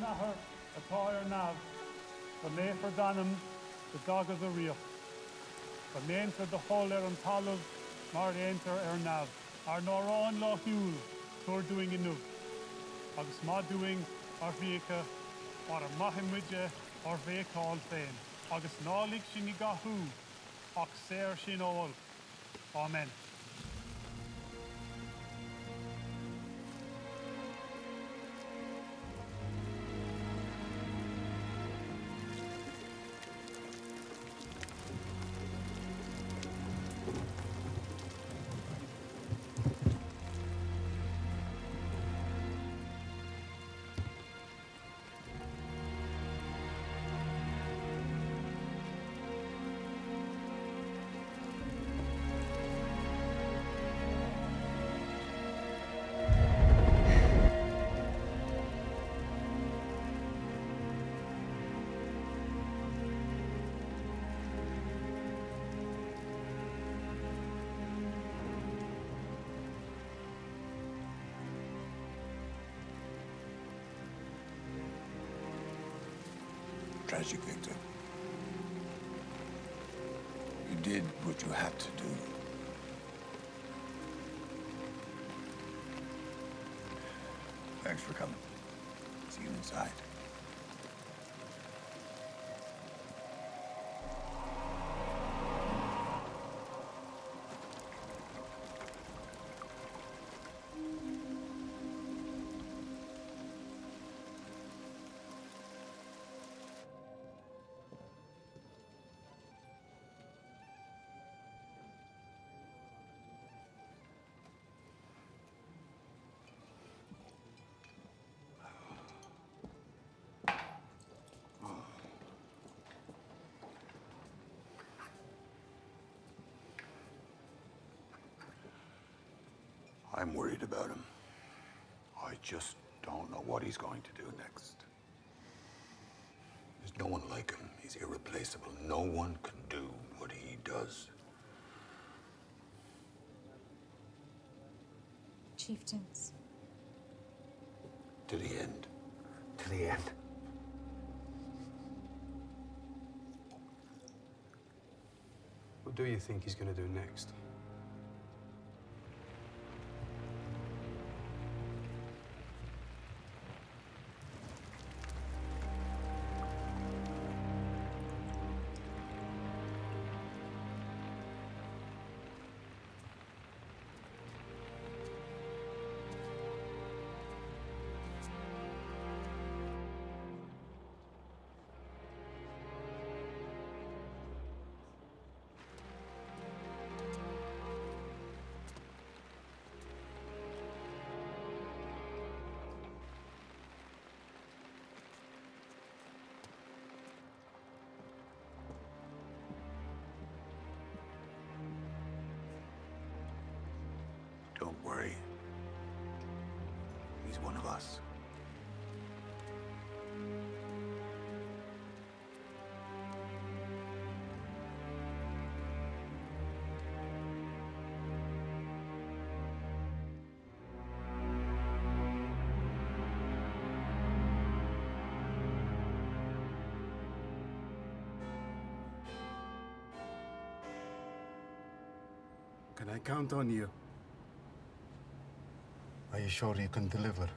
Nahar, a Toyer Nav, the Lafer Danum, the Dog of the Rio. The main for the whole and Talos, Mar enter Nav, are nor on Loch Yule, tour doing inu. Agus ma doing, or Vika, or a Mahimwidja, or Vika all fain. Agus Nalik Shinigahu, Oxer Shinol. Amen. Tragic, Victor. You did what you had to do. Thanks for coming. See you inside. I'm worried about him. I just don't know what he's going to do next. There's no one like him. He's irreplaceable. No one can do what he does. Chieftains. To the end. To the end. What do you think he's going to do next? Don't worry. He's one of us. Can I count on you? Are you sure you can deliver?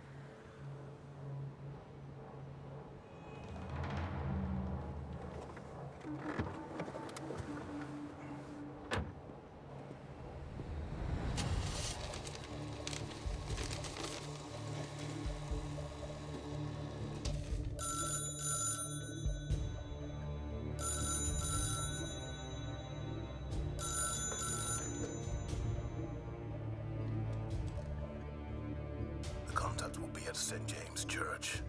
The contact will be at St. James Church.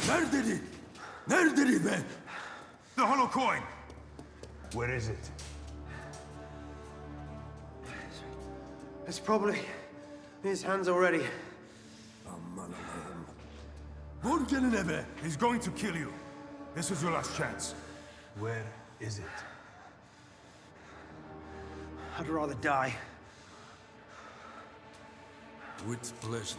Neredeydi? Neredeydi be? The hollow coin! Where is it? It's probably in his hands already. Vur gelin be. He's going to kill you. This is your last chance. Where is it? I'd rather die. With pleasure.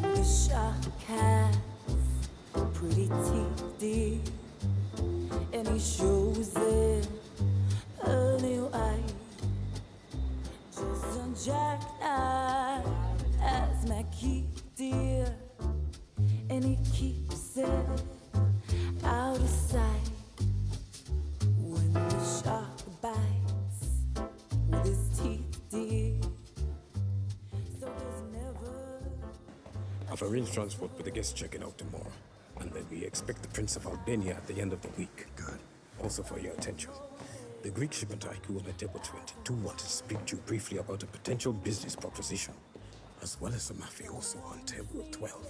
The shark has pretty teeth, dear, and he shows them pearly white. Just a jackknife as my key, dear, and he keeps it out of sight. When the shark bites with his teeth, dear, so there's never. I've arranged transport with the guests checking out tomorrow, and then we expect the Prince of Albania at the end of the week. Good. Also for your attention, the Greek shipper tycoon at Depot 22 wanted to speak to you briefly about a potential business proposition, as well as a mafioso on table 12.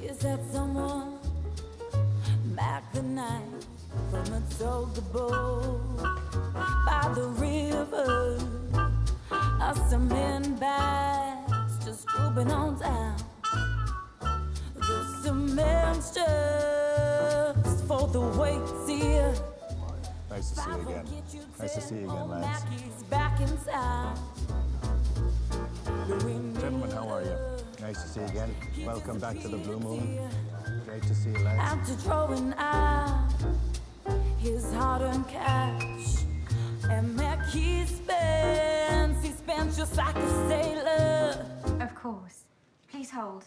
Is that someone back the night from a tugboat by the river? Some men bags just trooping on down. There's some men's just for the weights here. Nice to see you again. Nice to see you again, lads. Back in town. Gentlemen, how are you? Nice to see you again. Welcome back to the Blue Moon. Great to see you, lads. After throwing out his hard-earned cash and Mackie spends, he spends just like a sailor. Of course. Please hold.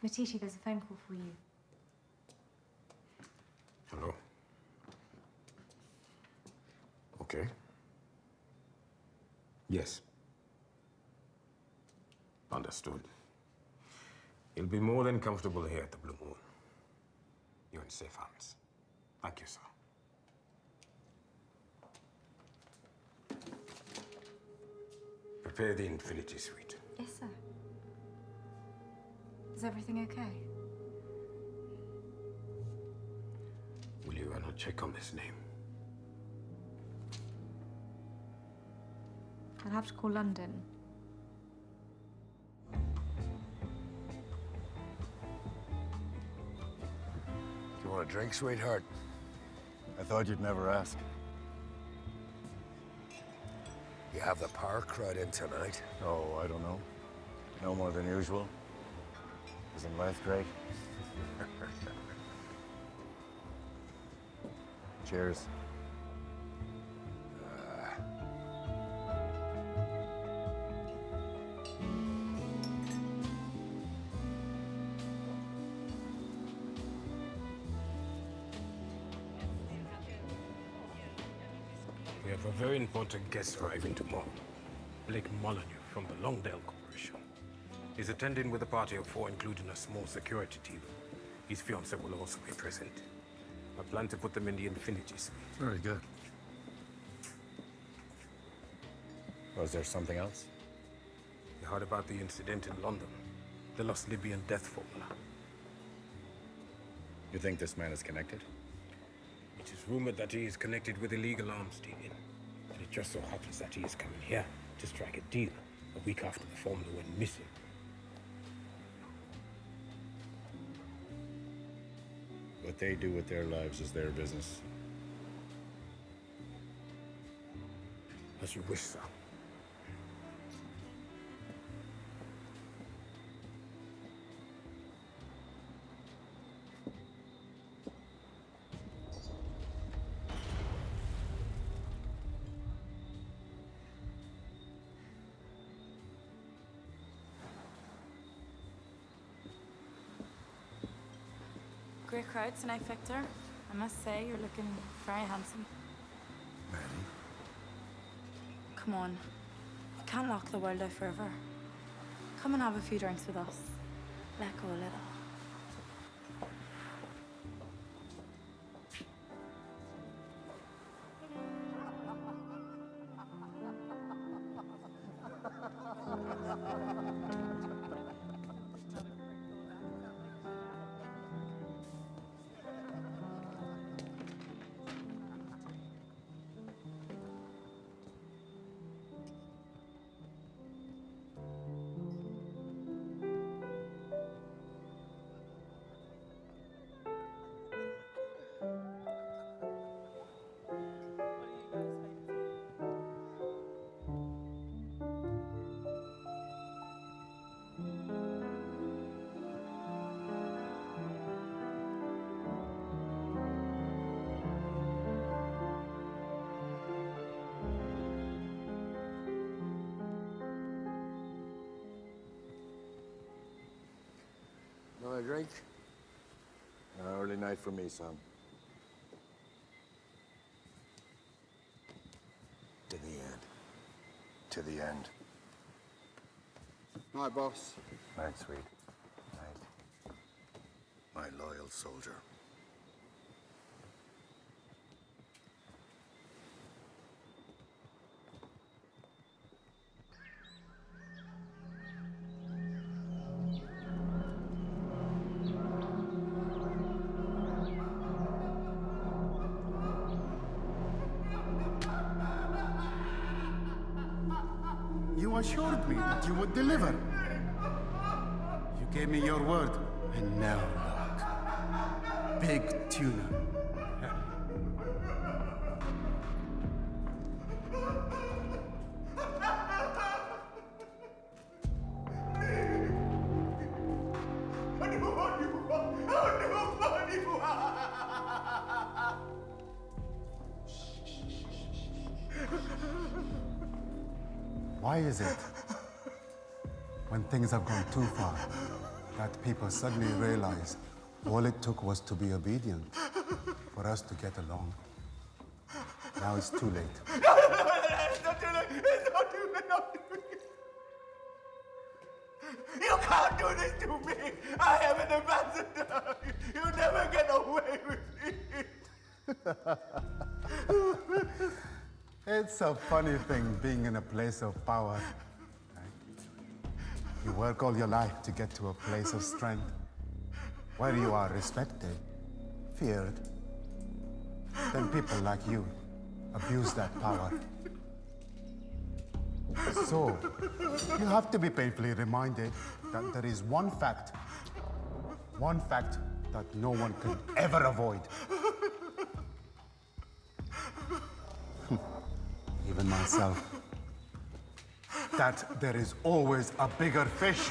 Letitia, there's a phone call for you. Hello. Okay. Yes. Understood. You'll be more than comfortable here at the Blue Moon. You're in safe hands. Thank you, sir. Prepare the Infinity Suite. Yes, sir. Is everything okay? Will you run a check on this name? I'll have to call London. You want a drink, sweetheart? I thought you'd never ask. You have the power crowd in tonight. Oh, I don't know. No more than usual. Isn't life great? Cheers. We have a very important guest arriving tomorrow. Blake Molyneux from the Longdale Corporation. He's attending with a party of 4, including a small security team. His fiancée will also be present. I plan to put them in the Infinity Suite. Very good. Was there something else? You heard about the incident in London? The lost Libyan death formula. You think this man is connected? It is rumored that he is connected with illegal arms dealing. And it just so happens that he is coming here to strike a deal a week after the formula went missing. What they do with their lives is their business. As you wish, sir. Great crowd tonight, Victor. I must say, you're looking very handsome. Manny? Come on. You can't lock the world out forever. Come and have a few drinks with us. Let go a little. No, a drink? Early night for me, son. To the end. To the end. Night, boss. Night, sweet. Night. My loyal soldier. You assured me that you would deliver. You gave me your word, and now look. Big tuna. Why is it, when things have gone too far, that people suddenly realize all it took was to be obedient for us to get along? Now it's too late. It's not too late. It's not too late. Not too late. You can't do this to me. I am an ambassador. You never get away with it. It's a funny thing being in a place of power. Right? You work all your life to get to a place of strength, where you are respected, feared. Then people like you abuse that power. So, you have to be painfully reminded that there is one fact that no one can ever avoid. Even myself, that there is always a bigger fish.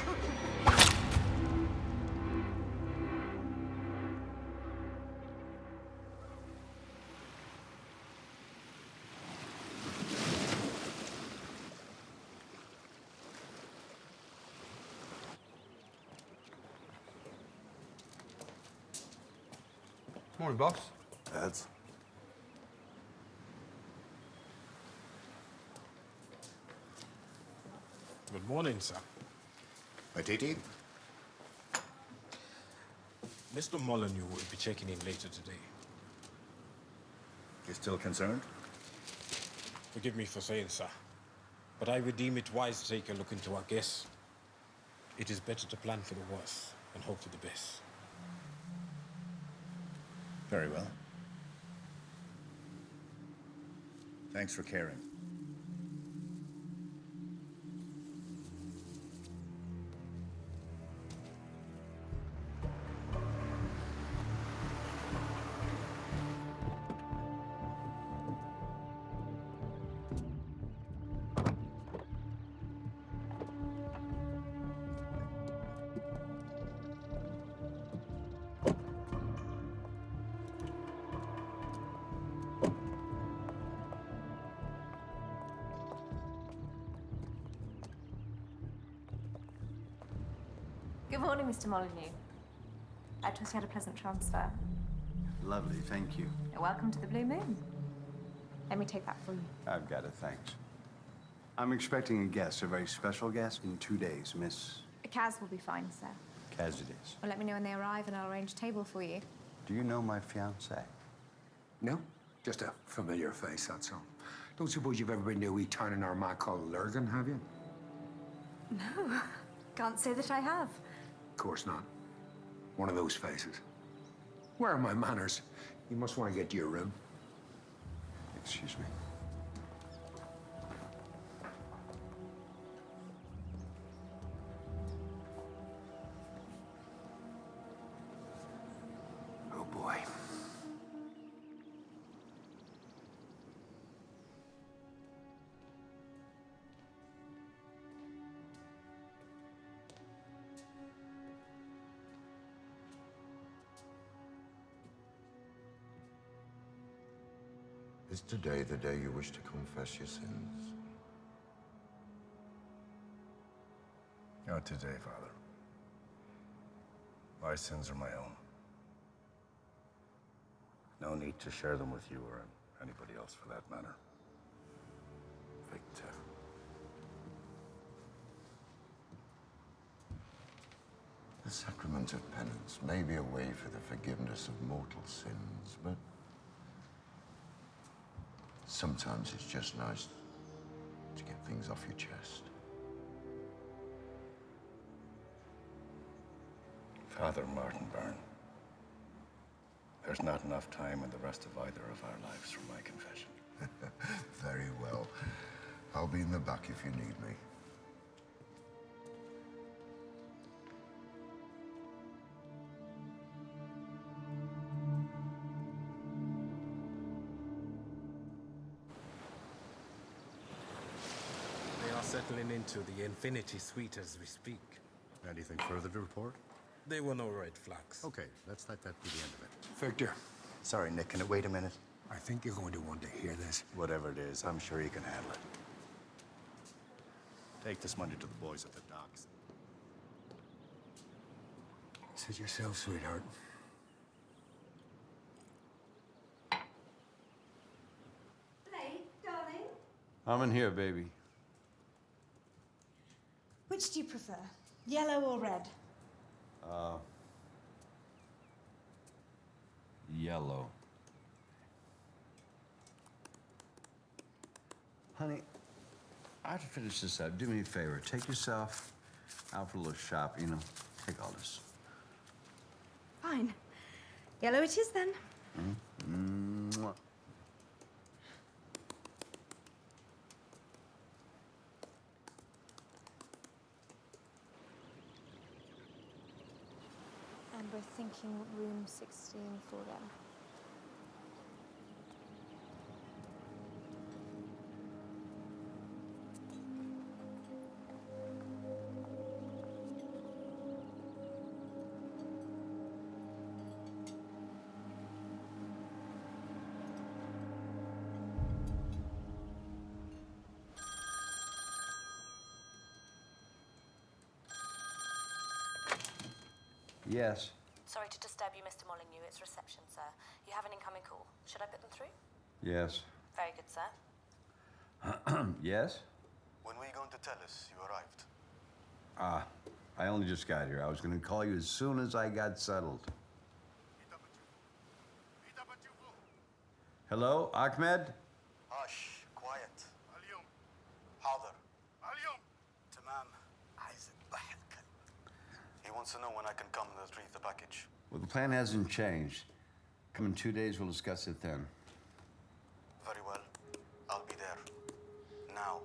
Morning, boss. That's... Good morning, sir. Matiti? Mr. Molyneux will be checking in later today. You still concerned? Forgive me for saying, sir, but I would deem it wise to take a look into our guests. It is better to plan for the worst and hope for the best. Very well. Thanks for caring. Good morning, Mr. Molyneux. I trust you had a pleasant transfer. Lovely, thank you. Welcome to the Blue Moon. Let me take that for you. I've got it, thanks. I'm expecting a guest, a very special guest, in 2 days, Miss Kaz will be fine, sir. Cassidy's. Well, let me know when they arrive and I'll arrange a table for you. Do you know my fiancée? No, just a familiar face, that's all. Don't suppose you've ever been to a wee town in Armagh called Lurgan, have you? No, can't say that I have. Of course not. One of those faces. Where are my manners? You must want to get to your room. Excuse me. Oh, boy. Is today the day you wish to confess your sins? Not today, Father. My sins are my own. No need to share them with you or anybody else for that matter. Victor. The sacrament of penance may be a way for the forgiveness of mortal sins, but sometimes it's just nice to get things off your chest. Father Martin Byrne, there's not enough time in the rest of either of our lives for my confession. Very well. I'll be in the back if you need me. They are settling into the Infinity Suite as we speak. Anything further to report? There were no red flags. Okay, let's let that be the end of it. Victor, Sorry, Nick, can it wait a minute? I think you're going to want to hear this. Whatever it is, I'm sure you can handle it. Take this money to the boys at the docks. Sit yourself, sweetheart. Blake, darling. I'm in here, baby. Which do you prefer, yellow or red? Yellow. Honey, I have to finish this up. Do me a favor. Take yourself out for a little shop, you know. Take all this. Fine. Yellow it is then. Mwah. And we're thinking room 16 for them. Yes. Sorry to disturb you, Mr. Molyneux. It's reception, sir. You have an incoming call. Should I put them through? Yes. Very good, sir. Yes? When were you going to tell us you arrived? I only just got here. I was going to call you as soon as I got settled. Hello, Ahmed? Hush, quiet. حاضر. تمام. عايز واحد كلب. He wants to know when I can come to retrieve the package. Well, the plan hasn't changed. Come in 2 days, we'll discuss it then. Very well. I'll be there. Now,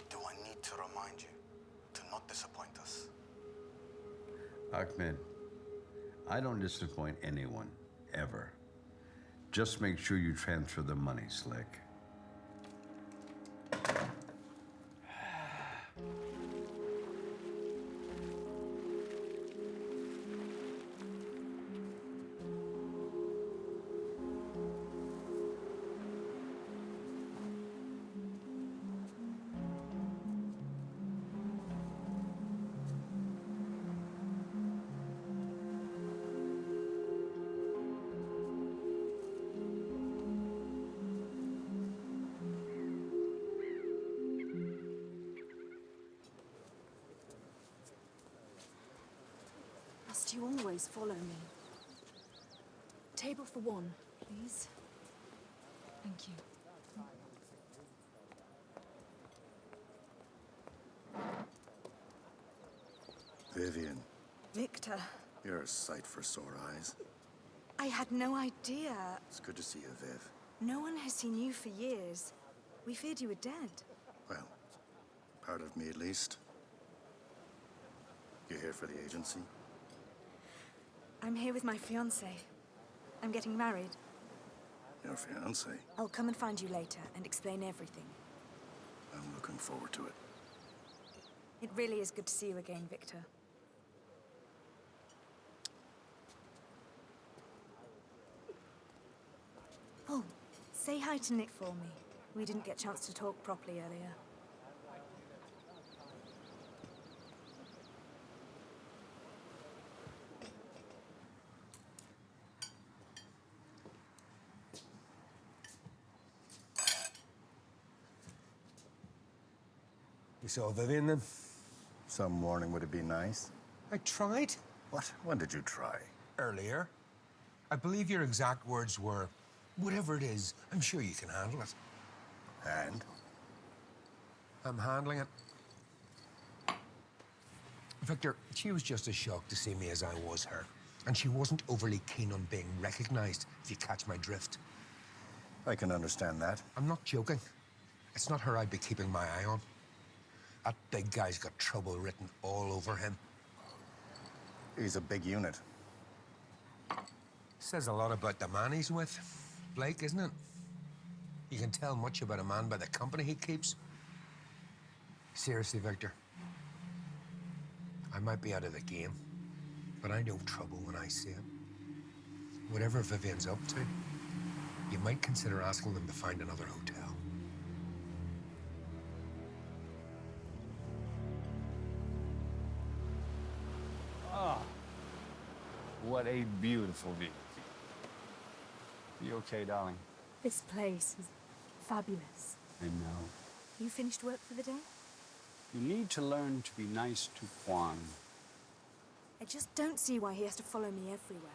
do I need to remind you to not disappoint us? Ahmed, I don't disappoint anyone, ever. Just make sure you transfer the money, Slick. Must you always follow me? Table for one, please. Thank you. Vivian, Victor, you're a sight for sore eyes. I had no idea. It's good to see you, Viv. No one has seen you for years. We feared you were dead. Well, part of me at least. You're here for the agency? I'm here with my fiancé. I'm getting married. Your fiancé? I'll come and find you later and explain everything. I'm looking forward to it. It really is good to see you again, Victor. Oh, say hi to Nick for me. We didn't get a chance to talk properly earlier. You saw Vivian then? Some warning would it be nice? I tried. What? When did you try? Earlier. I believe your exact words were, whatever it is, I'm sure you can handle it. And? I'm handling it. Victor, she was just as shocked to see me as I was her. And she wasn't overly keen on being recognized, if you catch my drift. I can understand that. I'm not joking. It's not her I'd be keeping my eye on. That big guy's got trouble written all over him. He's a big unit. Says a lot about the man he's with. Blake, isn't it? You can tell much about a man by the company he keeps. Seriously, Victor. I might be out of the game, but I know trouble when I see it. Whatever Vivian's up to, you might consider asking them to find another hotel. Ah, what a beautiful view. You okay, darling? This place is fabulous. I know. You finished work for the day? You need to learn to be nice to Juan. I just don't see why he has to follow me everywhere.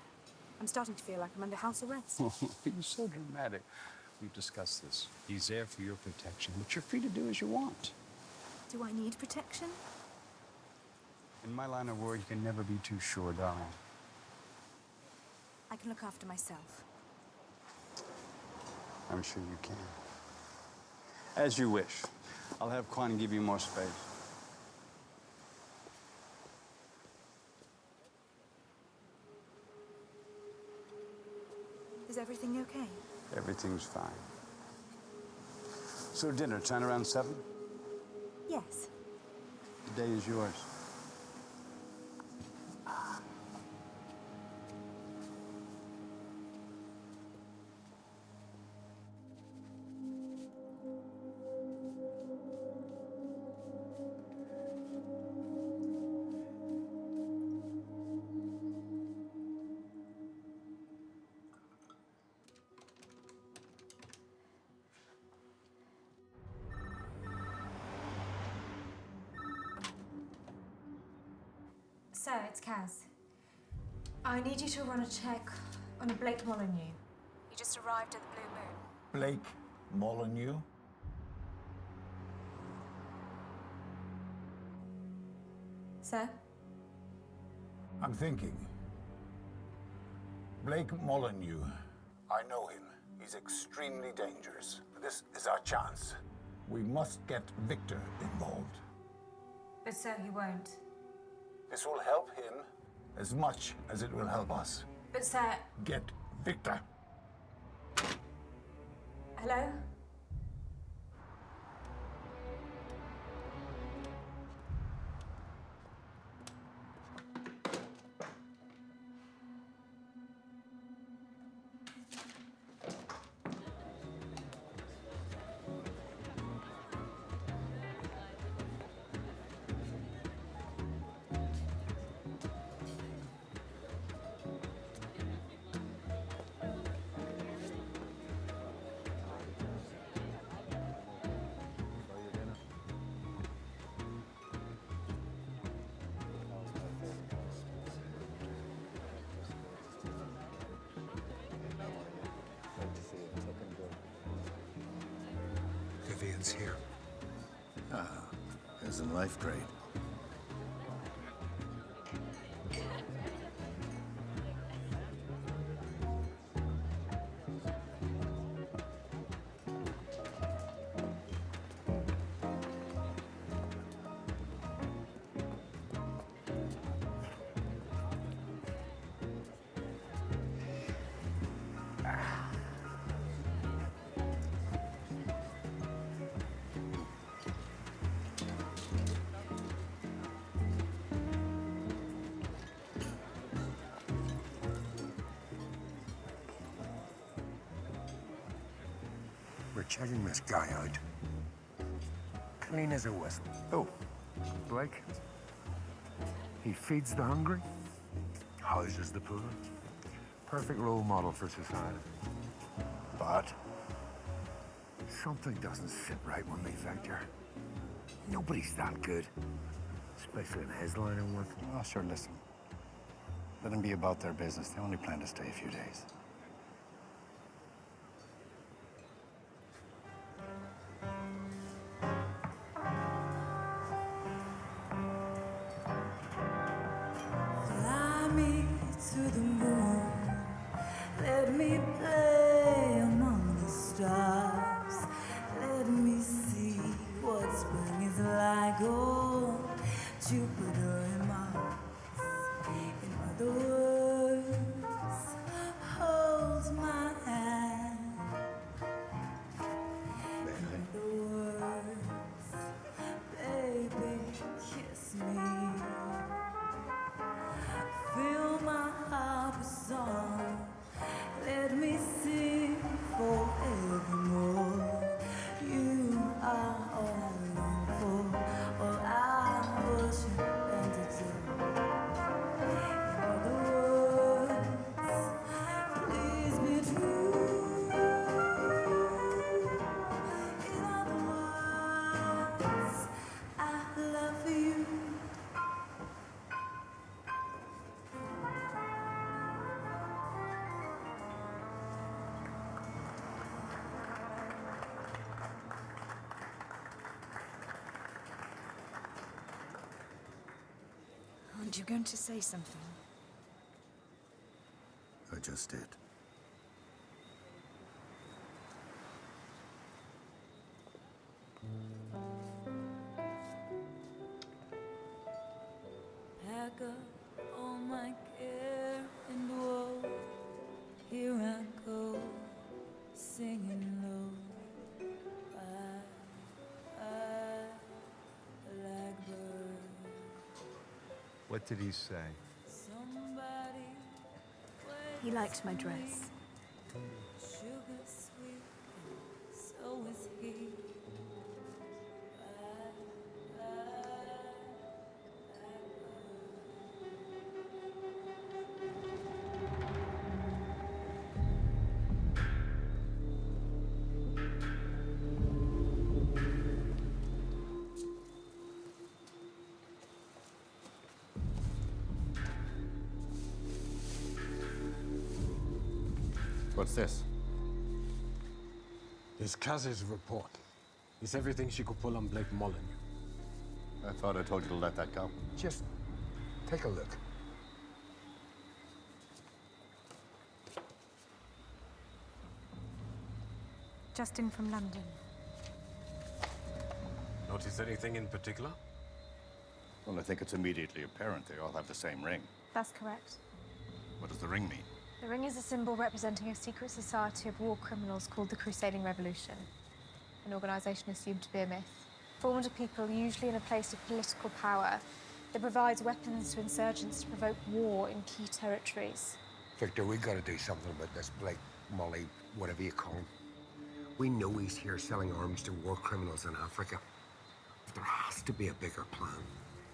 I'm starting to feel like I'm under house arrest. You're so dramatic. We've discussed this. He's there for your protection, but you're free to do as you want. Do I need protection? In my line of work, you can never be too sure, darling. I can look after myself. I'm sure you can. As you wish. I'll have Quan give you more space. Is everything okay? Everything's fine. So dinner, time around 7? Yes. The day is yours. Sir, it's Kaz. I need you to run a check on a Blake Molyneux. He just arrived at the Blue Moon. Blake Molyneux? Sir? I'm thinking. Blake Molyneux. I know him. He's extremely dangerous. This is our chance. We must get Victor involved. But sir, he won't. This will help him as much as it will help us. But sir... Get Victor. Hello? Vivian's here. Ah, as in life grade. We're checking this guy out. Clean as a whistle. Oh, Blake. He feeds the hungry, houses the poor. Perfect role model for society. But something doesn't sit right with me, Victor. Nobody's that good, especially in his line of work. Oh, sure, listen. Let them be about their business. They only plan to stay a few days. Fly me to the moon. Let me play among the stars. Let me see what spring is like on Jupiter and Mars. In other words, hold my hand. In other words, baby, kiss me. Fill my heart with song. Let me sing forevermore. You are all I long for, all I worship and adore. In other words, please be true. In other words, I love you. Aren't you going to say something? I just did. Pack up all my care and woe. Here I go, singing low. Blackbird. What did he say? Somebody He liked my dress. sugar sweet, so is he. What's this? It's Kaz's report. It's everything she could pull on Blake Molyneux. I thought I told you to let that go. Just take a look. Just in from London. Notice anything in particular? Well, I think it's immediately apparent they all have the same ring. That's correct. What does the ring mean? The ring is a symbol representing a secret society of war criminals called the Crusading Revolution, an organization assumed to be a myth. Formed of people usually in a place of political power that provides weapons to insurgents to provoke war in key territories. Victor, we gotta do something about this Blake, Molly, whatever you call him. We know he's here selling arms to war criminals in Africa. There has to be a bigger plan.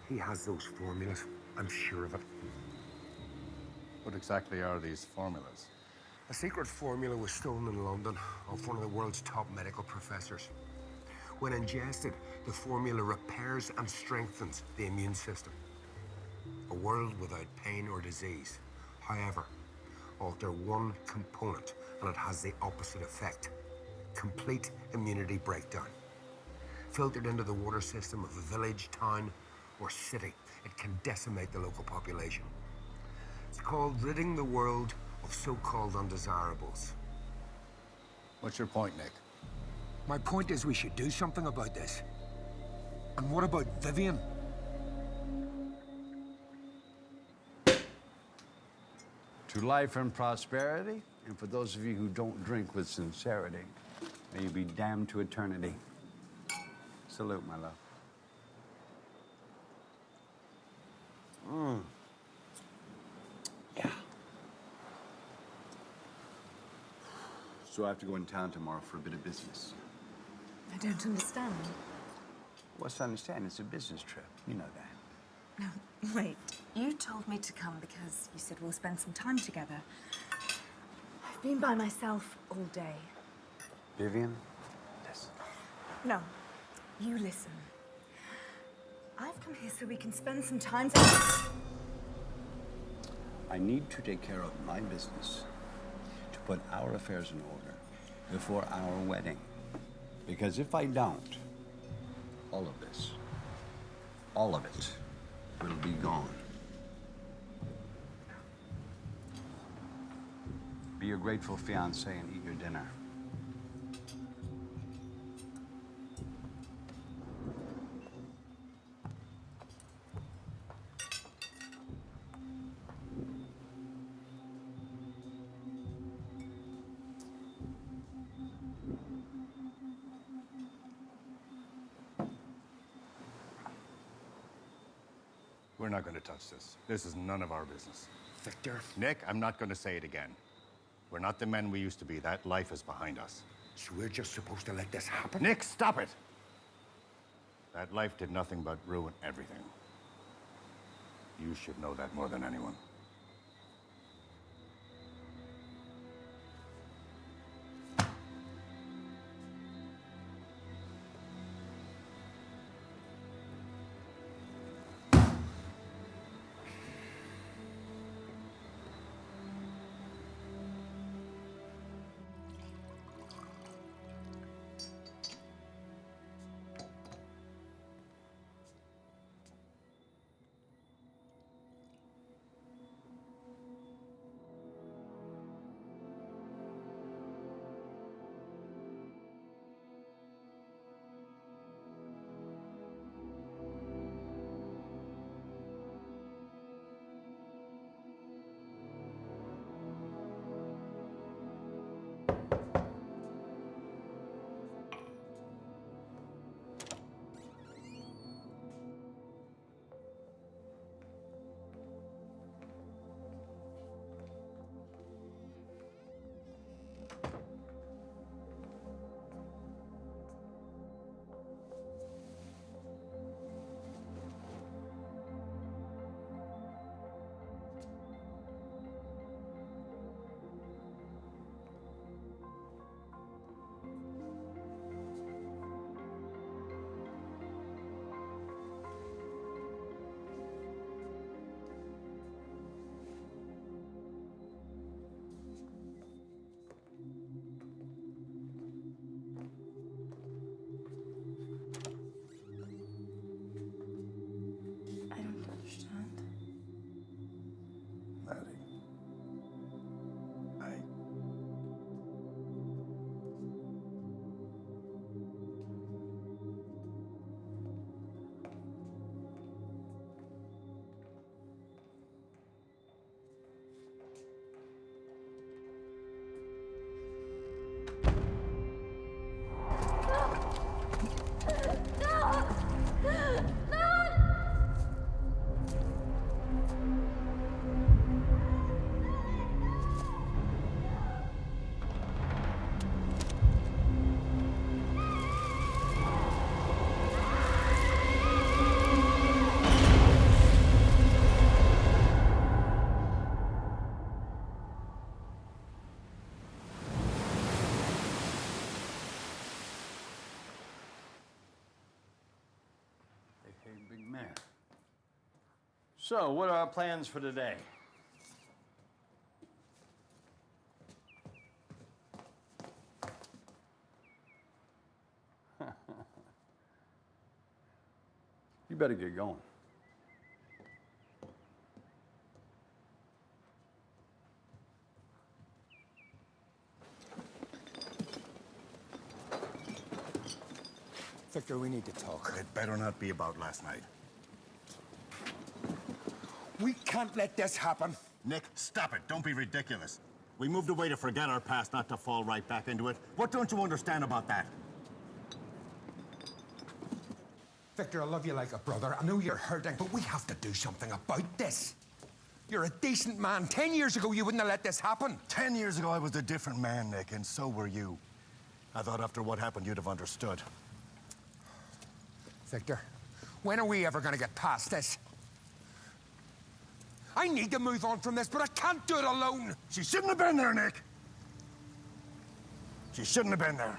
He has those formulas. I'm sure of it. What exactly are these formulas? A secret formula was stolen in London off one of the world's top medical professors. When ingested, the formula repairs and strengthens the immune system. A world without pain or disease. However, alter one component and it has the opposite effect. Complete immunity breakdown. filtered into the water system of a village, town, or city. It can decimate the local population. It's called ridding the world of so-called undesirables. What's your point, Nick? My point is we should do something about this. And what about Vivian? To life and prosperity, and for those of you who don't drink with sincerity, may you be damned to eternity. Salute, my love. Yeah. So I have to go in town tomorrow for a bit of business. I don't understand. What's to understand? It's a business trip. You know that. No, wait. You told me to come because you said we'll spend some time together. I've been by myself all day. Vivian, listen. No, you listen. I've come here so we can spend some time together. I need to take care of my business, to put our affairs in order before our wedding. Because if I don't, all of this, all of it, will be gone. Be your grateful fiancé and eat your dinner. We're not going to touch this. This is none of our business. Victor? Nick, I'm not going to say it again. We're not the men we used to be. That life is behind us. So we're just supposed to let this happen? Nick, stop it! That life did nothing but ruin everything. You should know that more than anyone. Big man. So, what are our plans for today? better get going. Victor, we need to talk. It better not be about last night. We can't let this happen. Nick, stop it. Don't be ridiculous. We moved away to forget our past, not to fall right back into it. What don't you understand about that? Victor, I love you like a brother. I know you're hurting, but we have to do something about this. You're a decent man. 10 years ago, you wouldn't have let this happen. 10 years ago, I was a different man, Nick, and so were you. I thought after what happened, you'd have understood. Victor, when are we ever going to get past this? I need to move on from this, but I can't do it alone. She shouldn't have been there, Nick. She shouldn't have been there.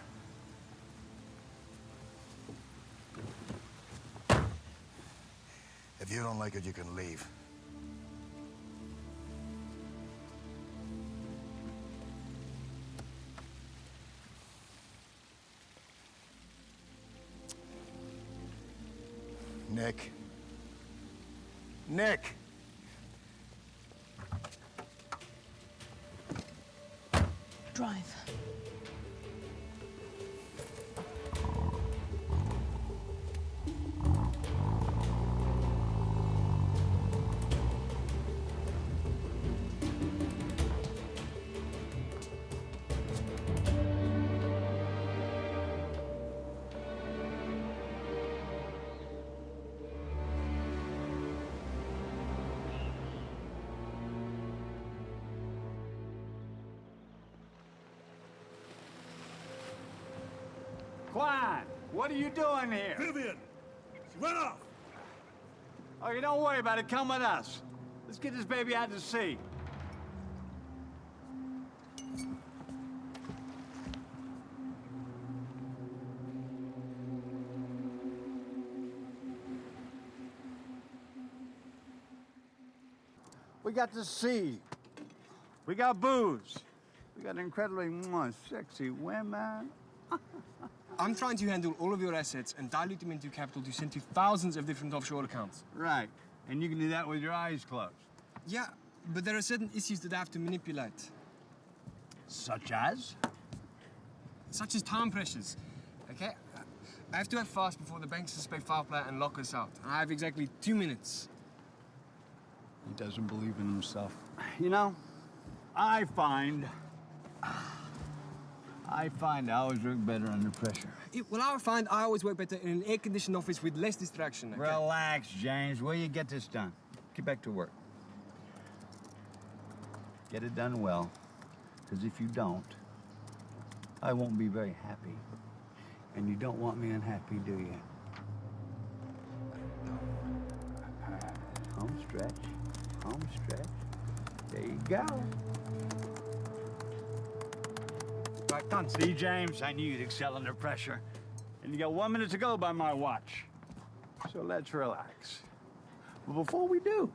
If you don't like it, you can leave. Nick. Nick! Drive. Quan, what are you doing here? Vivian! She went off! Okay, don't worry about it. Come with us. Let's get this baby out to sea. We got the sea. We got booze. We got incredibly sexy women. I'm trying to handle all of your assets and dilute them into capital to send to thousands of different offshore accounts. Right. And you can do that with your eyes closed. Yeah, but there are certain issues that I have to manipulate. Such as? Such as time pressures, okay? I have to act fast before the banks suspect foul play and lock us out. I have exactly 2 minutes. He doesn't believe in himself. You know, I find I always work better under pressure. I find I always work better in an air-conditioned office with less distraction, okay? Relax, James. Will you get this done? Get back to work. Get it done well, because if you don't, I won't be very happy. And you don't want me unhappy, do you? Home stretch. Home stretch. There you go. Right, done. See, James, I knew you'd excel under pressure. And you got 1 minute to go by my watch. So let's relax. But before we do,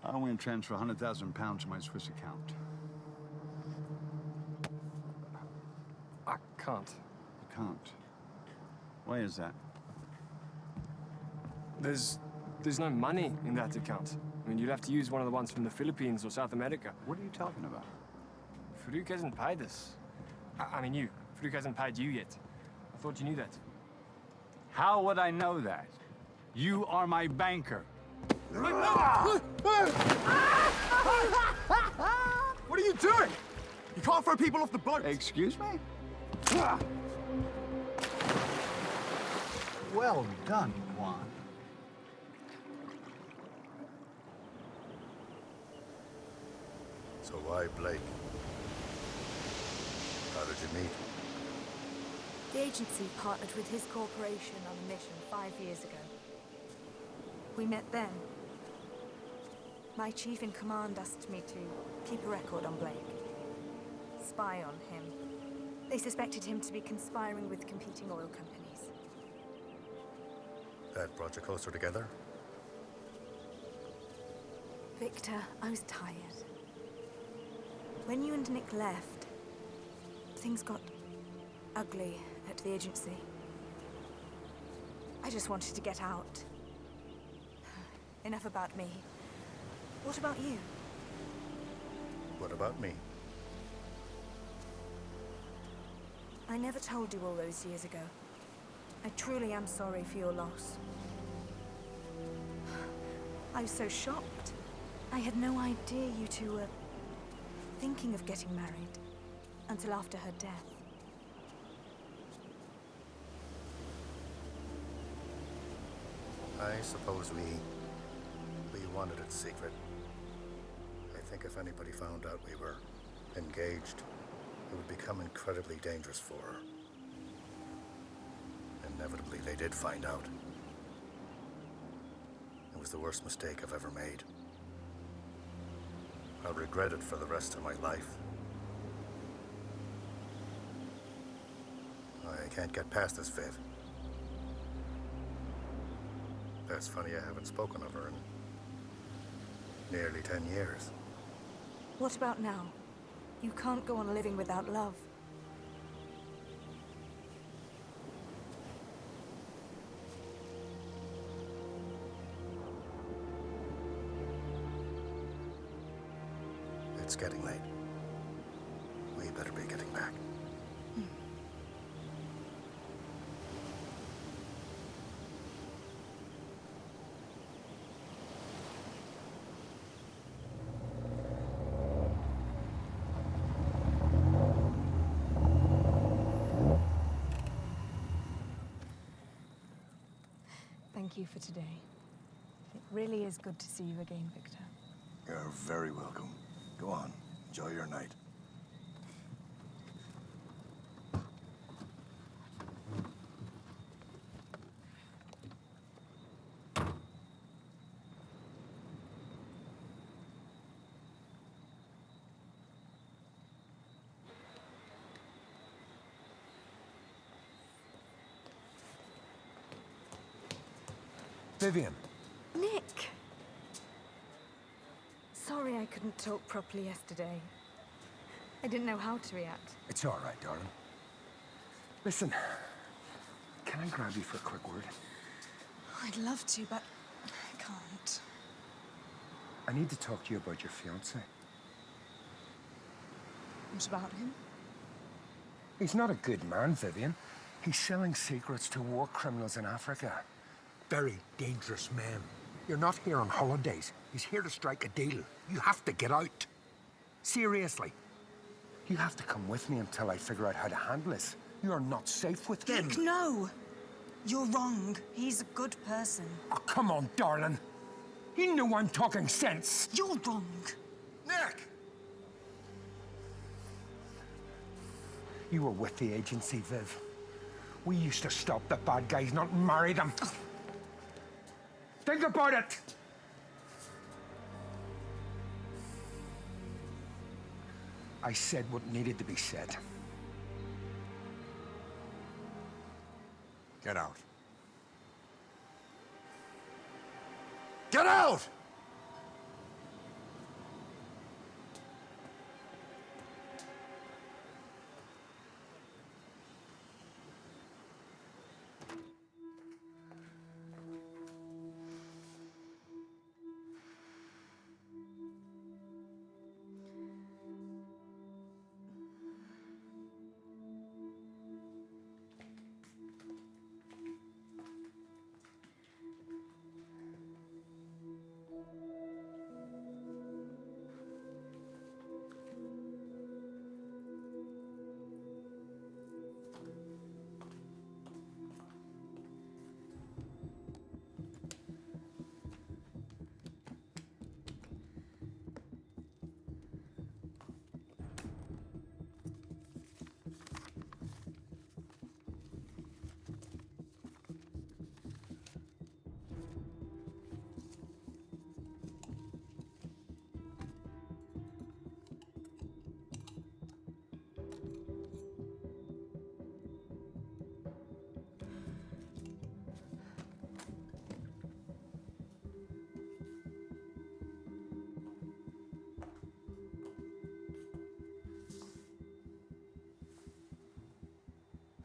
I want to transfer 100,000 pounds to my Swiss account. I can't. You can't? Why is that? There's no money in that account. I mean, you'd have to use one of the ones from the Philippines or South America. What are you talking about? Farouk hasn't paid us. I mean you. Farouk hasn't paid you yet. I thought you knew that. How would I know that? You are my banker. What are you doing? You can't throw people off the boat. Excuse me? Well done, Quan. So why Blake? How did you meet? The agency partnered with his corporation on a mission 5 years ago. We met then. My chief in command asked me to keep a record on Blake. Spy on him. They suspected him to be conspiring with competing oil companies. That brought you closer together? Victor, I was tired. When you and Nick left, things got ugly at the agency. I just wanted to get out. enough about me. What about you? What about me? I never told you all those years ago. I truly am sorry for your loss. I was so shocked. I had no idea you two were thinking of getting married until after her death. I suppose we wanted it secret. I think if anybody found out we were engaged, it would become incredibly dangerous for her. Inevitably, they did find out. It was the worst mistake I've ever made. I'll regret it for the rest of my life. I can't get past this, Viv. It's funny I haven't spoken of her in nearly 10 years. What about now? You can't go on living without love. It's getting late. We better be getting back. Thank you for today. It really is good to see you again, Victor. You're very welcome. Go on, enjoy your night. Vivian. Nick! Sorry I couldn't talk properly yesterday. I didn't know how to react. It's all right, darling. Listen, can I grab you for a quick word? I'd love to, but I can't. I need to talk to you about your fiancé. What about him? He's not a good man, Vivian. He's selling secrets to war criminals in Africa. Very dangerous man. You're not here on holidays. He's here to strike a deal. You have to get out. Seriously. You have to come with me until I figure out how to handle this. You are not safe with him. Nick, no! You're wrong. He's a good person. Oh, come on, darling. You know I'm talking sense. You're wrong. Nick! You were with the agency, Viv. We used to stop the bad guys, not marry them. Think about it! I said what needed to be said. Get out. Get out!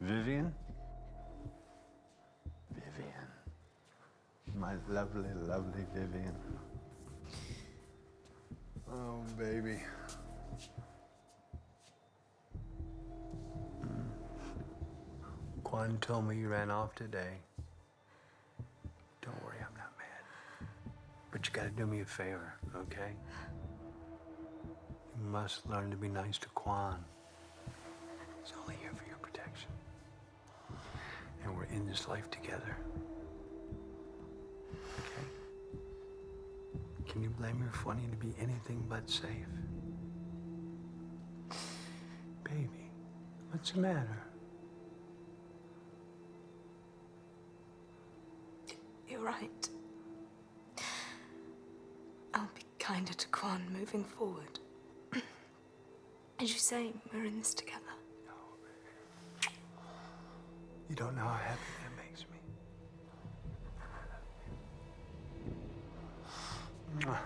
Vivian? Vivian. my lovely, lovely Vivian. Oh, baby. Quan told me you ran off today. Don't worry, I'm not mad. But you gotta do me a favor, okay? You must learn to be nice to Quan. He's only here for your protection. And we're in this life together. Okay? Can you blame her for wanting to be anything but safe? Baby, what's the matter? You're right. I'll be kinder to Quan moving forward. As you say, we're in this together. You don't know how happy that makes me. Mwah.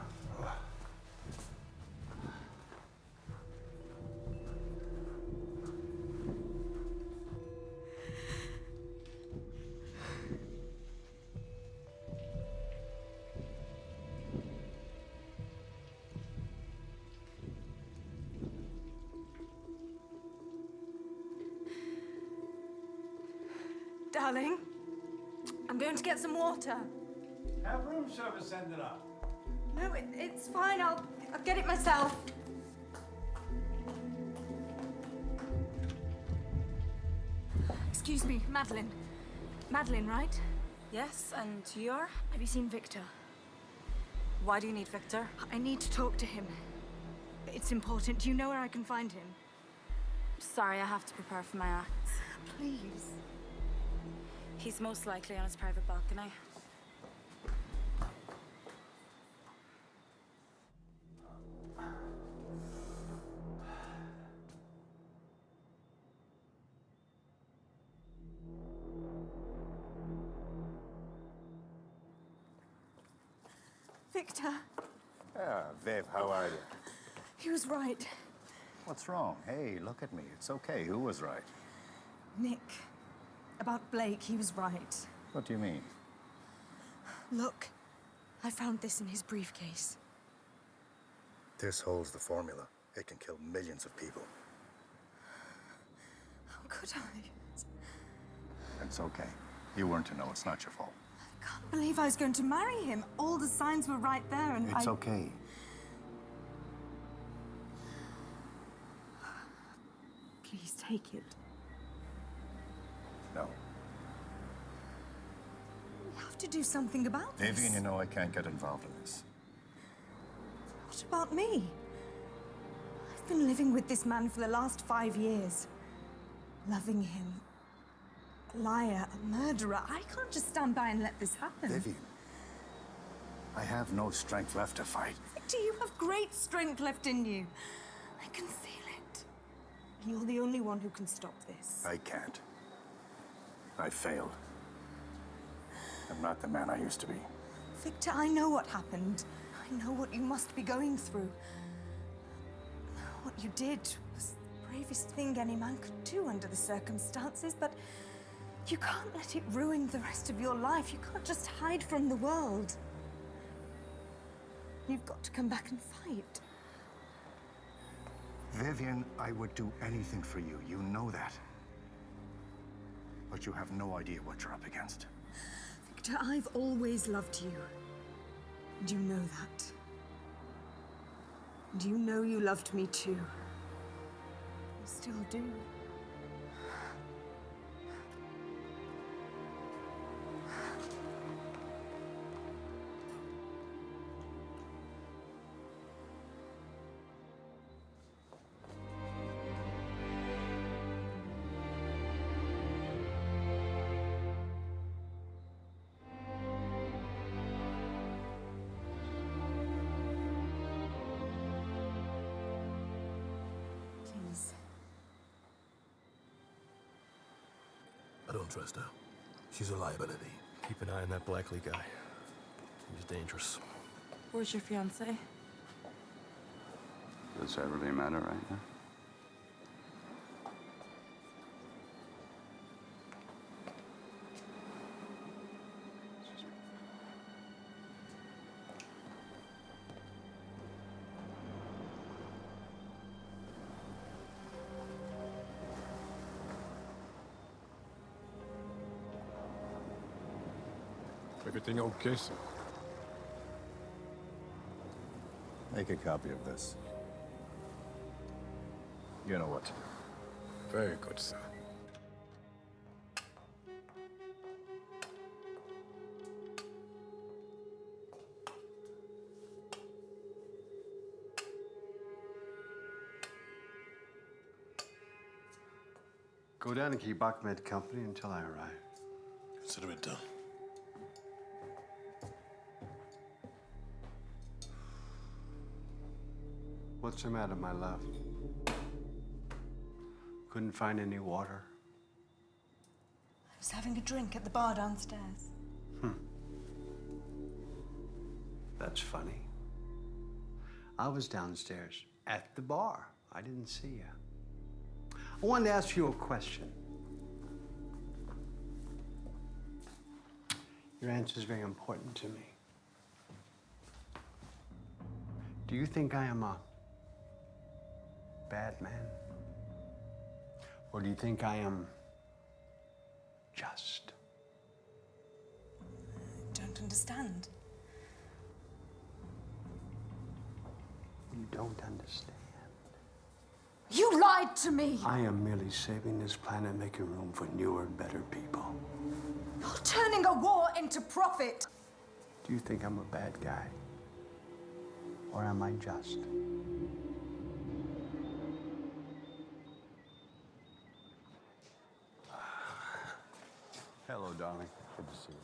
Darling, I'm going to get some water. Have room service send it up. No, it's fine. I'll get it myself. Excuse me, Madeline. Madeline, right? Yes, and you're? Have you seen Victor? Why do you need Victor? I need to talk to him. It's important. Do you know where I can find him? Sorry, I have to prepare for my act. Please. He's most likely on his private balcony. Victor, Viv, how are you? he was right. What's wrong? Hey, look at me. It's okay. Who was right? Nick, about Blake, he was right. What do you mean? Look, I found this in his briefcase. This holds the formula. It can kill millions of people. How could I? It's okay. You weren't to know. It's not your fault. I can't believe I was going to marry him. All the signs were right there, and It's okay. Please take it. No. We have to do something about this. Vivian, you know I can't get involved in this. What about me? I've been living with this man for the last 5 years. Loving him. A liar, a murderer. I can't just stand by and let this happen. Vivian, I have no strength left to fight. Victor, you have great strength left in you. I can feel it. And you're the only one who can stop this. I can't. I failed. I'm not the man I used to be. Victor, I know what happened. I know what you must be going through. What you did was the bravest thing any man could do under the circumstances, but you can't let it ruin the rest of your life. You can't just hide from the world. You've got to come back and fight. Vivian, I would do anything for you. You know that. But you have no idea what you're up against. Victor, I've always loved you. And you know that. And you know you loved me too. You still do. Please. I don't trust her. She's a liability. Keep an eye on that Blackley guy. He's dangerous. Where's your fiancé? Does that really matter right now? Everything okay, sir? Make a copy of this. You know what to do. Very good, sir. Go down and keep Ahmed company until I arrive. Consider it done. What's the matter, my love? Couldn't find any water? I was having a drink at the bar downstairs. That's funny. I was downstairs at the bar. I didn't see you. I wanted to ask you a question. Your answer is very important to me. Do you think I am a bad man? Or do you think I am just? I don't understand. You don't understand. You lied to me! I am merely saving this planet, making room for newer, better people. You're turning a war into profit! Do you think I'm a bad guy? Or am I just? Hello, darling. Good to see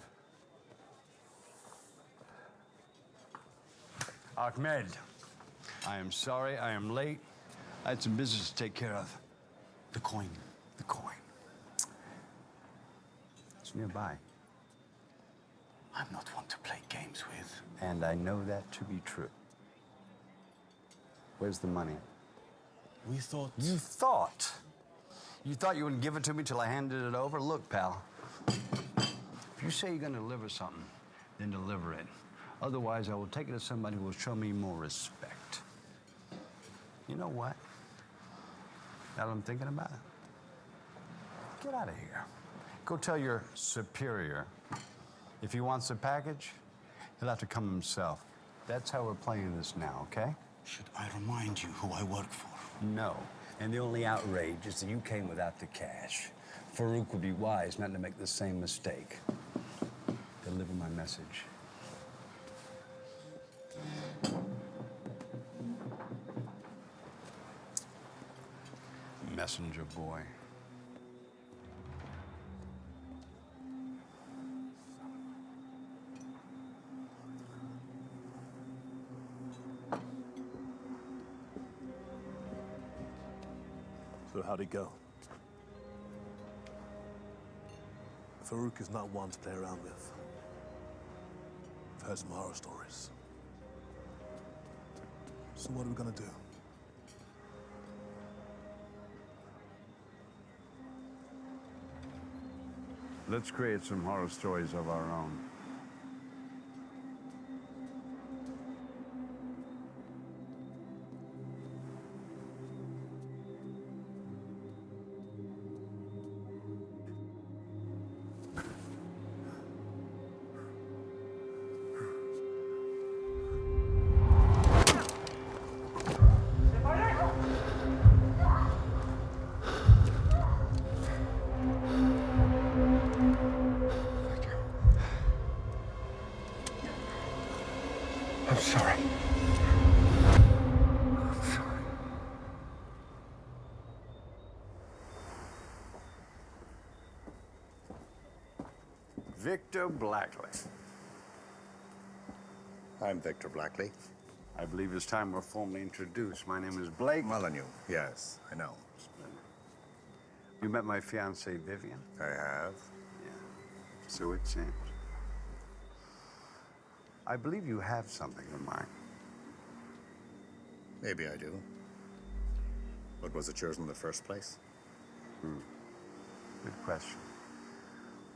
you. Ahmed, I am sorry, I am late. I had some business to take care of. The coin. It's nearby. I'm not one to play games with. And I know that to be true. Where's the money? We thought... You thought? You thought you wouldn't give it to me till I handed it over? Look, pal. If you say you're gonna deliver something, then deliver it. Otherwise, I will take it to somebody who will show me more respect. You know what? Now that I'm thinking about it, get out of here. Go tell your superior if he wants the package, he'll have to come himself. That's how we're playing this now, okay? Should I remind you who I work for? No. And the only outrage is that you came without the cash. Farouk would be wise not to make the same mistake. Deliver my message. Messenger boy. So how'd it go? Farouk is not one to play around with. I've heard some horror stories. So what are we gonna do? Let's create some horror stories of our own. I'm sorry. I'm sorry. Victor Blackley. I'm Victor Blackley. I believe it's time we're formally introduced. My name is Blake. Molyneux. Yes, I know. You met my fiancée, Vivian? I have. Yeah. So it seems. I believe you have something of mine. Maybe I do. But was it yours in the first place? Good question.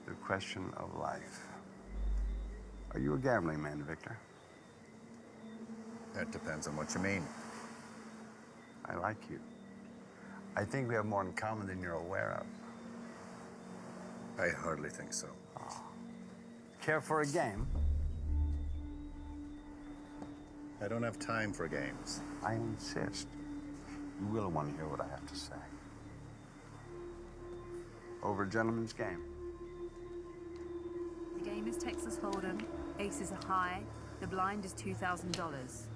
The question of life. Are you a gambling man, Victor? That depends on what you mean. I like you. I think we have more in common than you're aware of. I hardly think so. Care for a game? I don't have time for games. I insist. You will want to hear what I have to say. Over a gentleman's game. The game is Texas Hold'em. Aces are high. The blind is $2,000.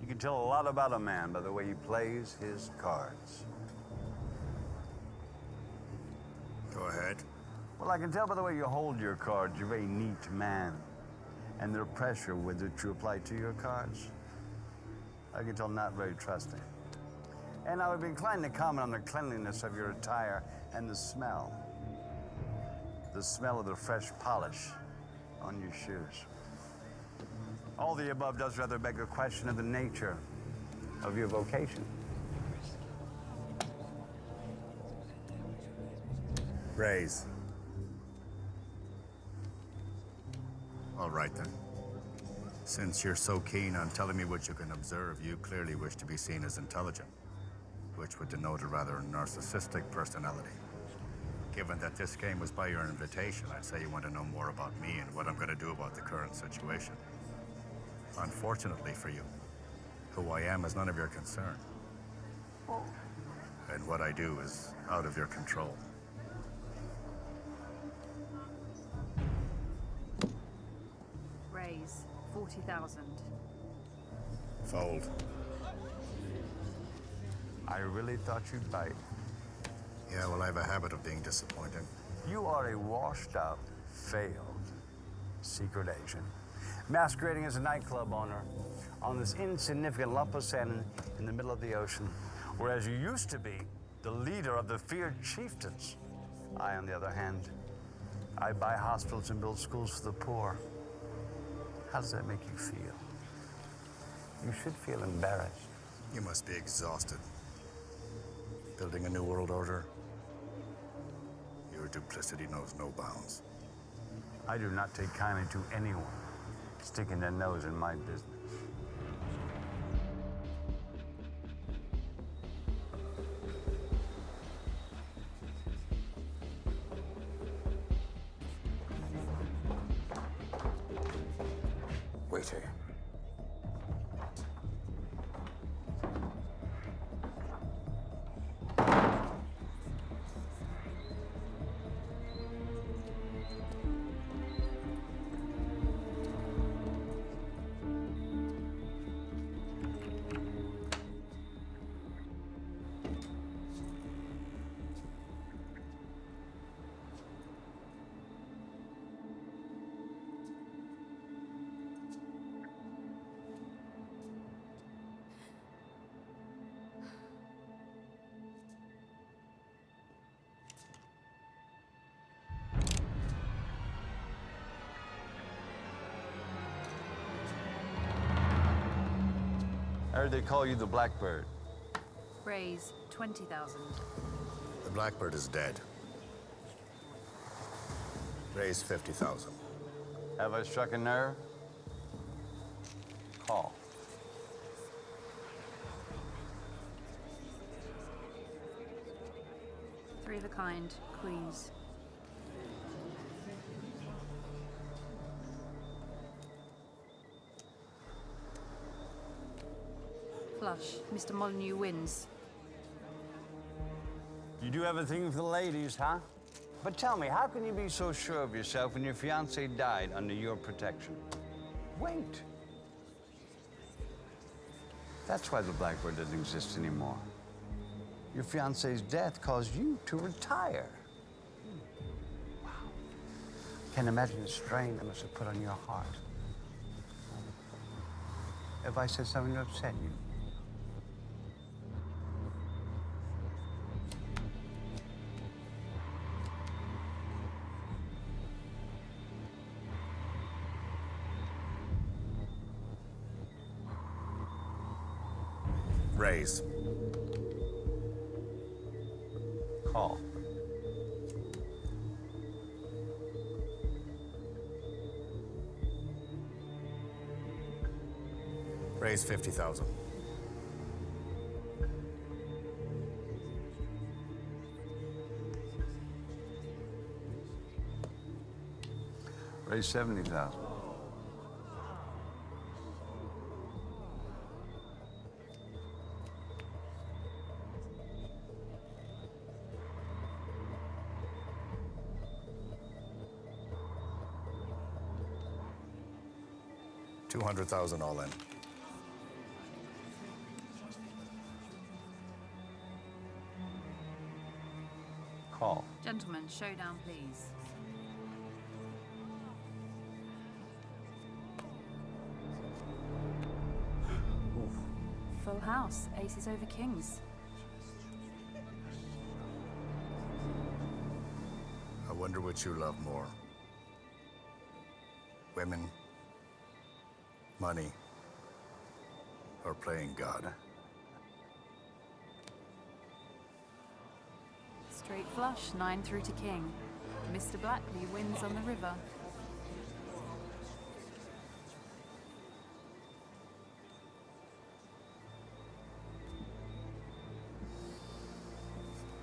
You can tell a lot about a man by the way he plays his cards. Go ahead. Well, I can tell by the way you hold your cards, you're a very neat man. And the pressure with which you apply to your cards, I can tell not very trusting. And I would be inclined to comment on the cleanliness of your attire and the smell. The smell of the fresh polish on your shoes. All the above does rather beg a question of the nature of your vocation. Raise. All right, then. Since you're so keen on telling me what you can observe, you clearly wish to be seen as intelligent, which would denote a rather narcissistic personality. Given that this game was by your invitation, I'd say you want to know more about me and what I'm going to do about the current situation. Unfortunately for you, who I am is none of your concern. And what I do is out of your control. Raise 40,000. Fold. I really thought you'd bite. Yeah, well, I have a habit of being disappointing. You are a washed-out, failed secret agent, masquerading as a nightclub owner on this insignificant lump of sand in the middle of the ocean, whereas you used to be the leader of the feared chieftains. I, on the other hand, I buy hospitals and build schools for the poor. How does that make you feel? You should feel embarrassed. You must be exhausted. Building a new world order. Your duplicity knows no bounds. I do not take kindly to anyone sticking their nose in my business. Waiter. I heard they call you the Blackbird. Raise 20,000. The Blackbird is dead. Raise 50,000. Have I struck a nerve? Call. Three of a kind, queens. Flush. Mr. Molyneux wins. You do everything for the ladies, huh? But tell me, how can you be so sure of yourself when your fiancé died under your protection? Wait. That's why the Blackbird doesn't exist anymore. Your fiancé's death caused you to retire. Wow. Can't imagine the strain that must have put on your heart. Have I said something to upset you? Raise. Call. Raise 50,000. Raise 70,000. $200,000 all in. Call. Gentlemen, showdown, please. Full house, aces over kings. I wonder which you love more. Women, money, or playing God. Straight flush, 9 through to king. Mr. Blackley wins on the river.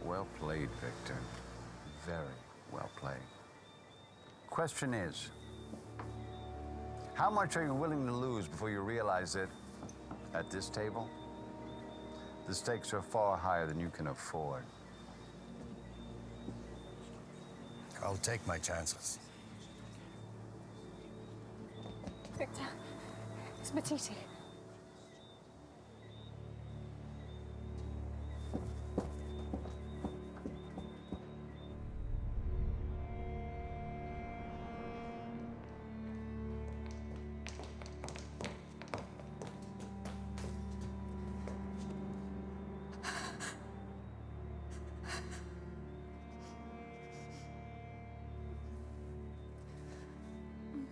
Well played, Victor. Very well played. Question is, how much are you willing to lose before you realize that at this table, the stakes are far higher than you can afford? I'll take my chances. Victor, it's Matiti.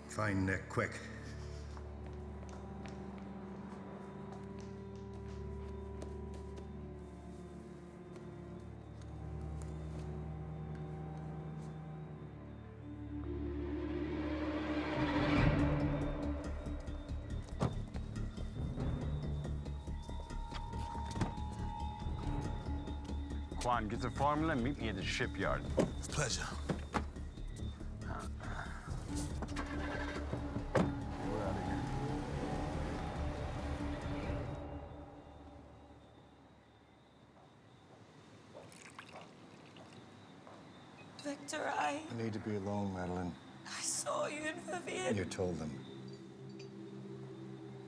Find Nick, quick. Juan, get the formula and meet me at the shipyard. Pleasure. Victor, I need to be alone, Madeline. saw you and Vivian. You told them.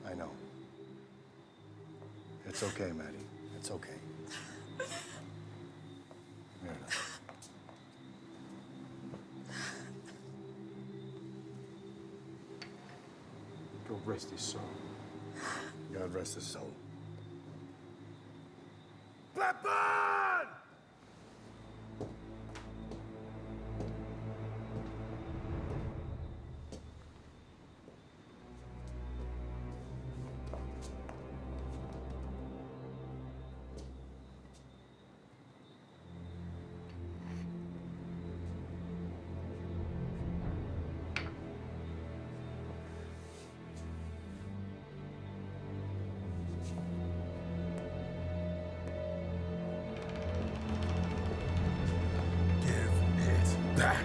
I know. It's okay, Maddie. It's okay. Meredith. God rest his soul. God rest his soul. Blackbird! Back.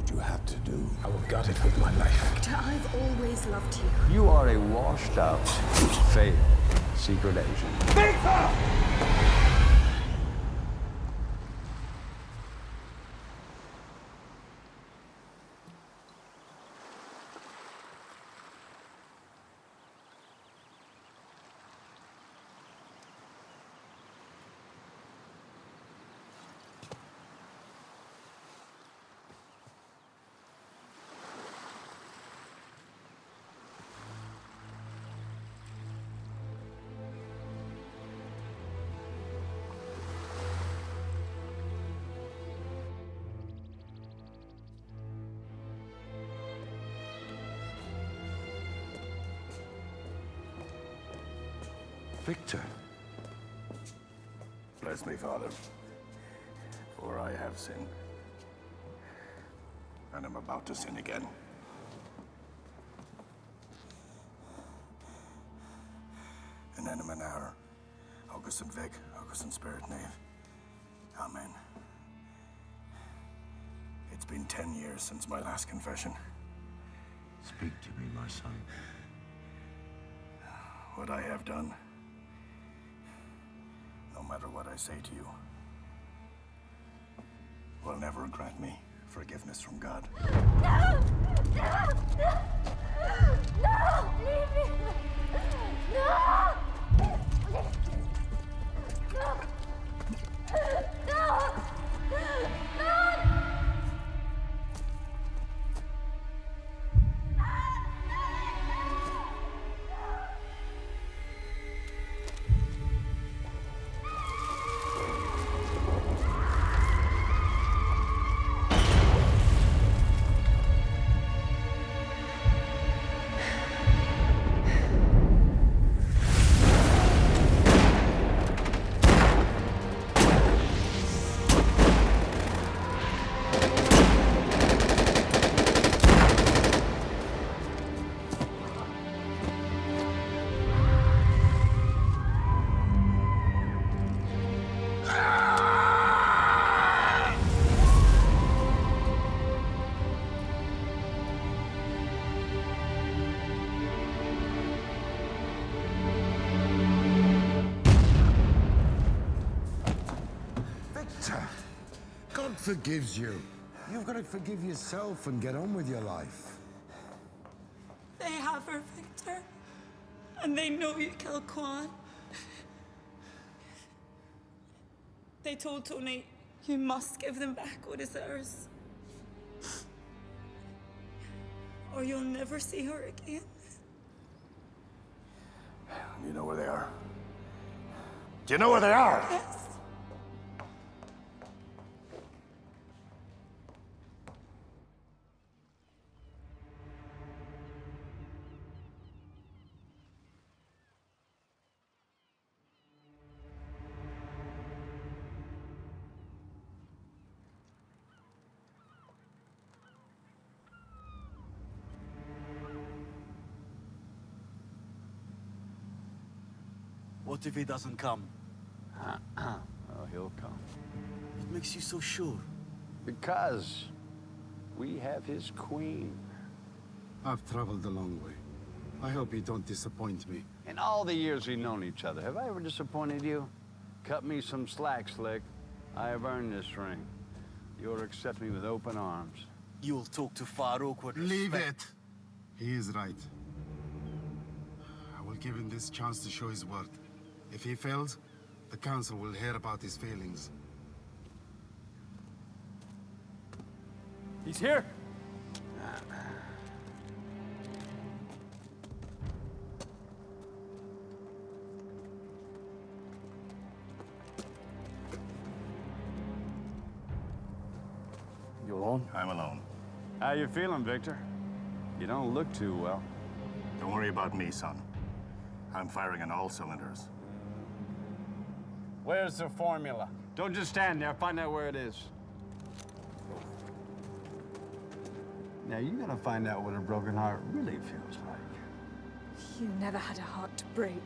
what you have to do. I will guard it with my life. Victor, I've always loved you. You are a washed-out, failed secret agent. Victor. Bless me, Father, for I have sinned, and I'm about to sin again. In enam an hour, August and Vic, August and Spirit Knave. Amen. It's been 10 years since my last confession. Speak to me, my son. What I have done, no matter what I say to you, will never grant me forgiveness from God. No! No! No! No! Leave me! No! No! No! No! God forgives you. You've got to forgive yourself and get on with your life. They have her, Victor. And they know you killed Quan. They told Tony, you must give them back what is theirs. Or you'll never see her again. You know where they are? Do you know where they are? Yes. What if he doesn't come? Oh, he'll come. What makes you so sure? Because we have his queen. I've traveled a long way. I hope you don't disappoint me. In all the years we've known each other, have I ever disappointed you? Cut me some slack, Slick. I have earned this ring. You'll accept me with open arms. You'll talk to Farouk with Leave respect. it. He is right. I will give him this chance to show his worth. If he fails, the council will hear about his failings. He's here. You alone? I'm alone. How you feeling, Victor? You don't look too well. Don't worry about me, son. I'm firing on all cylinders. Where's the formula? Don't just stand there. Find out where it is. Now, you gotta find out what a broken heart really feels like. You never had a heart to break.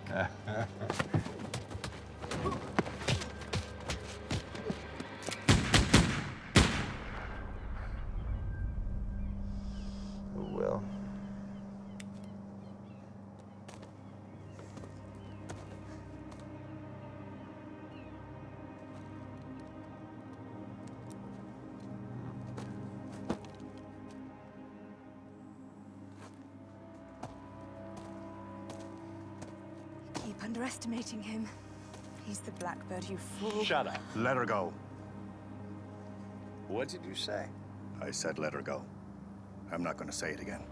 underestimating him. He's the Blackbird, you fool. Shut up. Let her go. What did you say? I said let her go. I'm not going to say it again.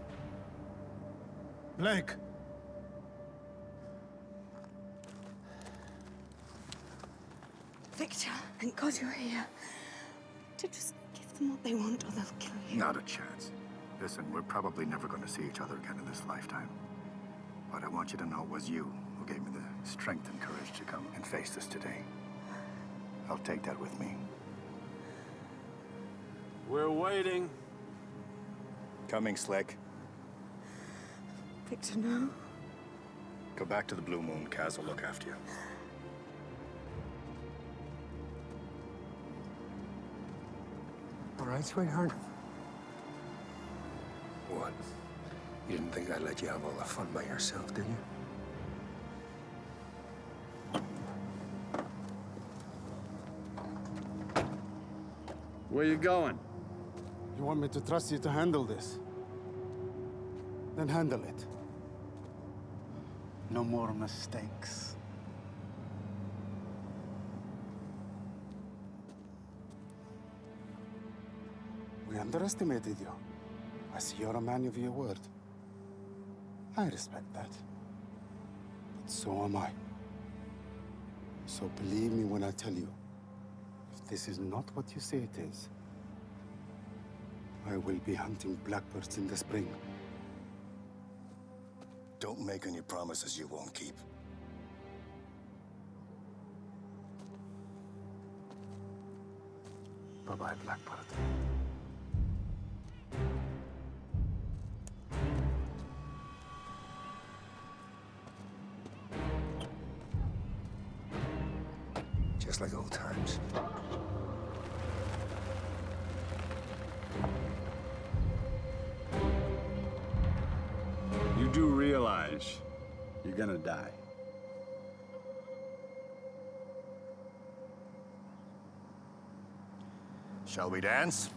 Blake! Victor, thank God you're here. To just give them what they want or they'll kill you. Not a chance. Listen, we're probably never going to see each other again in this lifetime. But I want you to know it was you who gave me the strength and courage to come and face this today. I'll take that with me. We're waiting. Coming, Slick. Victor, no. Go back to the Blue Moon. Kaz will look after you. All right, sweetheart? What? You didn't think I'd let you have all the fun by yourself, did you? Where you going? You want me to trust you to handle this? Then handle it. No more mistakes. We underestimated you. I see you're a man of your word. I respect that. But so am I. So believe me when I tell you, if this is not what you say it is, I will be hunting blackbirds in the spring. Don't make any promises you won't keep. Bye-bye, Blackbird. Just like old times. You do realize you're gonna die. Shall we dance?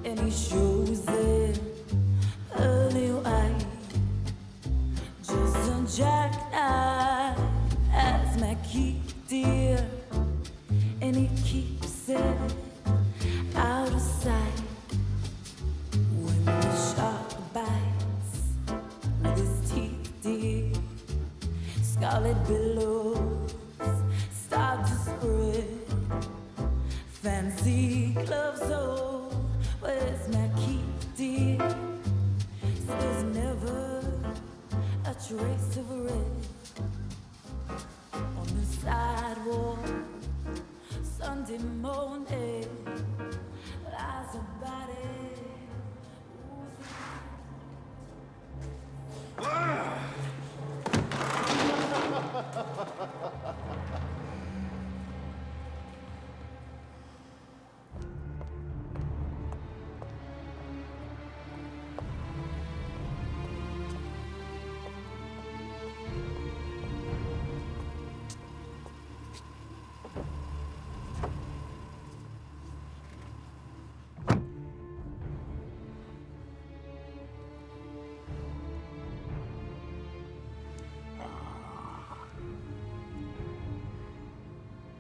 And he shows it early white, just a jackknife as my key, dear, and he keeps it out of sight. When the shark bites with his teeth, dear, scarlet billows start to spread. Fancy gloves, oh, where's my key, dear? So there's never a trace of red on the sidewalk. Sunday morning lies a body.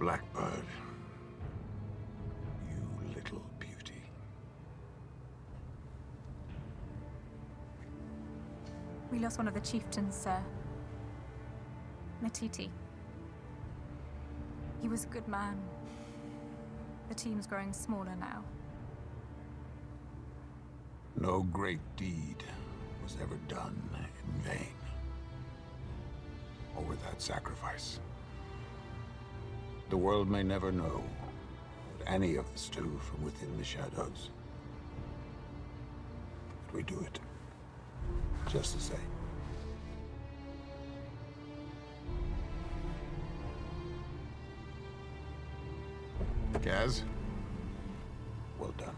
Blackbird, you little beauty. We lost one of the chieftains, sir. Matiti. He was a good man. The team's growing smaller now. No great deed was ever done in vain, or without sacrifice. The world may never know what any of us do from within the shadows. But we do it just the same. Kaz, well done.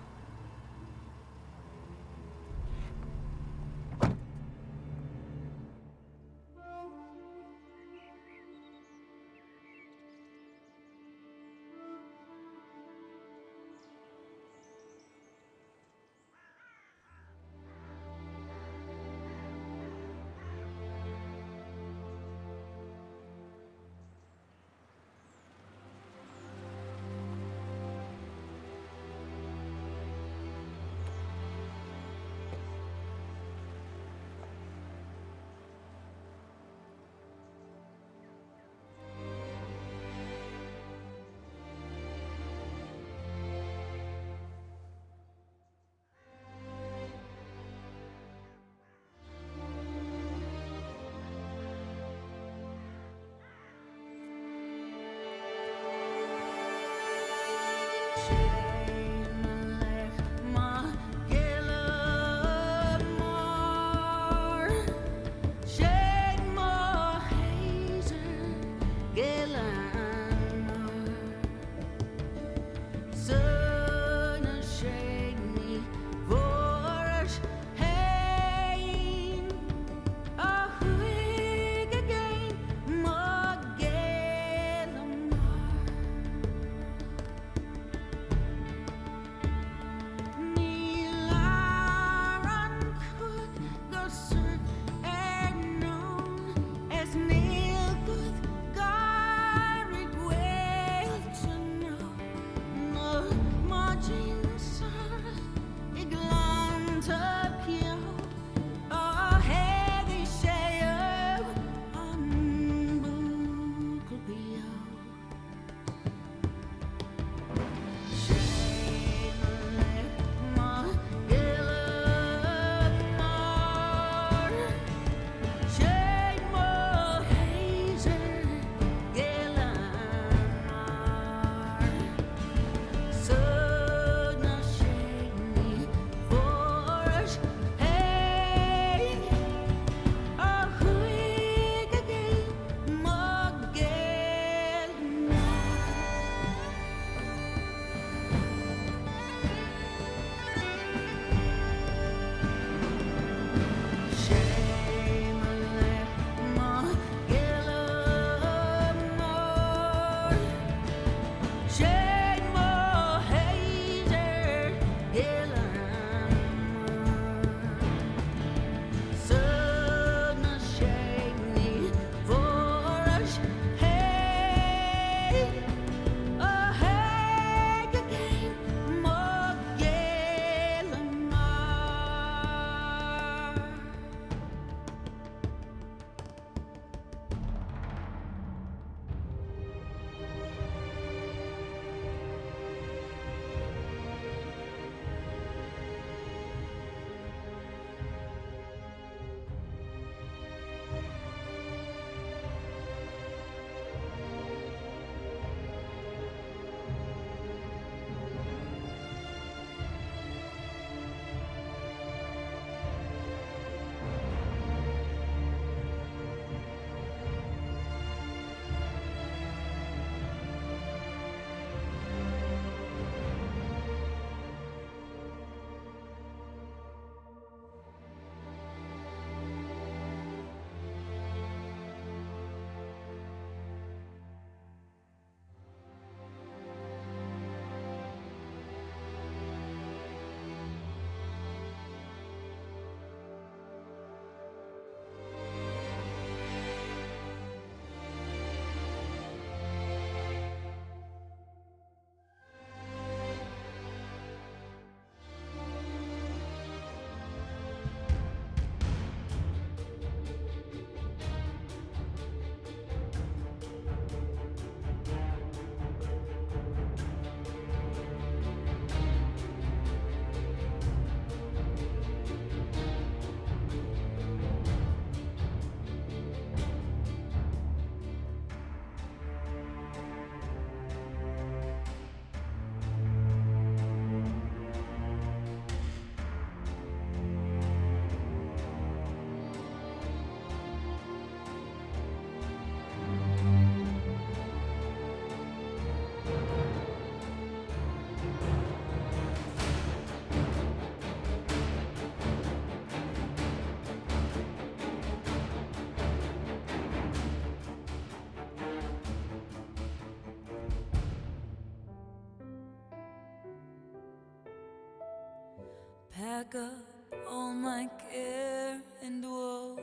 pack up all my care and woe.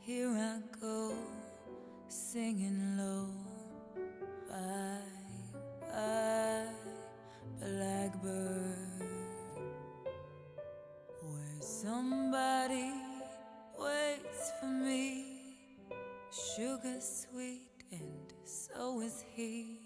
Here I go, singing low. Bye, bye, Blackbird. Where somebody waits for me, sugar sweet, and so is he.